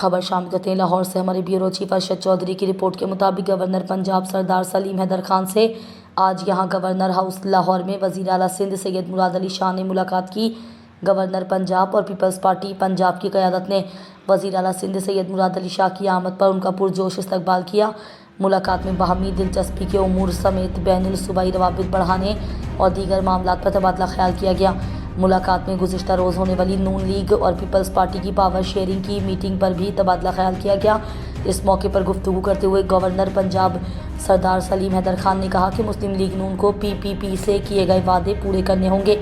खबर शामिल करते हैं। लाहौर से हमारे ब्यूरो चीफ अरशद चौधरी की रिपोर्ट के मुताबिक गवर्नर पंजाब सरदार सलीम हैदर खान से आज यहां गवर्नर हाउस लाहौर में वज़ीर आला सिंध सैयद मुराद अली शाह ने मुलाकात की। गवर्नर पंजाब और पीपल्स पार्टी पंजाब की क़यादत ने वज़ीर आला सिंध सैयद मुराद अली शाह की आमद पर उनका पुरजोश इस्तकबाल किया। मुलाकात में बाहमी दिलचस्पी के उमूर समेत बैनुल सूबाई रवाबित बढ़ाने और दीगर मामलात पर तबादला ख्याल किया गया। मुलाकात में गुज़िश्ता रोज़ होने वाली नून लीग और पीपल्स पार्टी की पावर शेयरिंग की मीटिंग पर भी तबादला ख्याल किया गया। इस मौके पर गुफ्तगू करते हुए गवर्नर पंजाब सरदार सलीम हैदर खान ने कहा कि मुस्लिम लीग नून को PPP से किए गए वादे पूरे करने होंगे।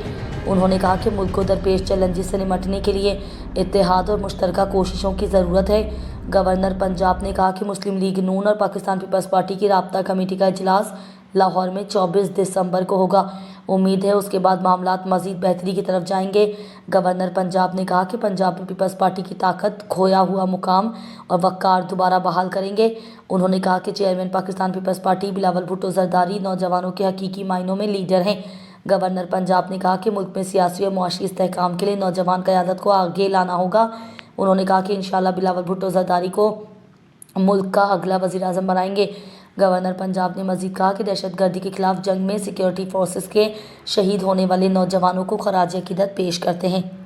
उन्होंने कहा कि मुल्क को दरपेश चैलेंजेस से निपटने के लिए इत्तेहाद और मुश्तरका कोशिशों की ज़रूरत है। गवर्नर पंजाब ने कहा कि मुस्लिम लीग नून और पाकिस्तान पीपल्स पार्टी की राब्ता कमेटी का इजलास लाहौर में 24 दिसंबर को होगा। उम्मीद है उसके बाद मामलात मज़ीद बेहतरी की तरफ जाएंगे। गवर्नर पंजाब ने कहा कि पंजाब में पीपल्स पार्टी की ताकत, खोया हुआ मुकाम और वक़ार दोबारा बहाल करेंगे। उन्होंने कहा कि chairman Pakistan Peoples Party Bilawal Bhutto Zardari नौजवानों के हकीकी मायनों में लीडर हैं। गवर्नर पंजाब ने कहा कि मुल्क में सियासी और मुआशी इस्तेहकाम के लिए नौजवान क़यादत को आगे लाना होगा। उन्होंने कहा कि इंशाअल्लाह बिलावल भुट्टो ज़रदारी को मुल्क का अगला वज़ीर आज़म बनाएंगे। गवर्नर पंजाब ने मज़ीद कहा कि दहशतगर्दी के खिलाफ जंग में सिक्योरिटी फोर्सेस के शहीद होने वाले नौजवानों को ख़राज अक़ीदत पेश करते हैं।